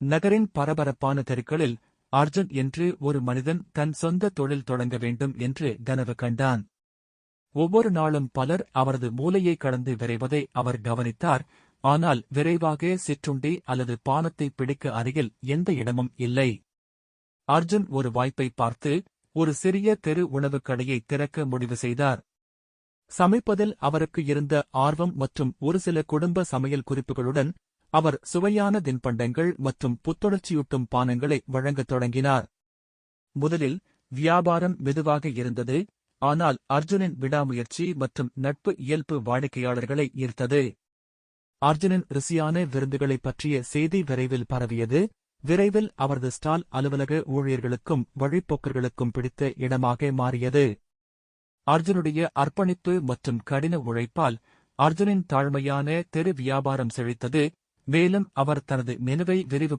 நகரின் பரபரப்பான தெருக்களில் அர்ஜுன் என்று ஒரு மனிதன் தன் சொந்த தொழில் தொடங்க வேண்டும் என்று கனவு கண்டான். ஒவ்வொரு நாளும் பலர் அவரது மூலையை கடந்து விரைவதை அவர் கவனித்தார். ஆனால் விரைவாக சிற்றுண்டி அல்லது பானத்தை பிடிக்க அருகில் எந்த இடமும் இல்லை. அர்ஜுன் ஒரு வாய்ப்பை பார்த்து ஒரு சிறிய தெரு உணவுக் கடையை திறக்க முடிவு செய்தார். சமைப்பதில் அவருக்கு இருந்த ஆர்வம் மற்றும் ஒரு சில குடும்ப சமையல் குறிப்புகளுடன் அவர் சுவையான தின்பண்டங்கள் மற்றும் புத்துணர்ச்சியூட்டும் பானங்களை வழங்கத் தொடங்கினார். முதலில் வியாபாரம் மெதுவாக இருந்தது. ஆனால் அர்ஜுனின் விடாமுயற்சி மற்றும் நட்பு இயல்பு வாடிக்கையாளர்களை ஈர்த்தது. அர்ஜுனின் ருசியான விருந்துகளைப் பற்றிய செய்தி விரைவில் பரவியது. விரைவில் அவரது ஸ்டால் அலுவலக ஊழியர்களுக்கும் வழிப்போக்கர்களுக்கும் பிடித்த இடமாக மாறியது. அர்ஜுனுடைய அர்ப்பணிப்பு மற்றும் கடின உழைப்பால் அர்ஜுனின் தாழ்மையான தெரு வியாபாரம் செழித்தது. மேலும் அவர் தனது மெனுவை விரிவு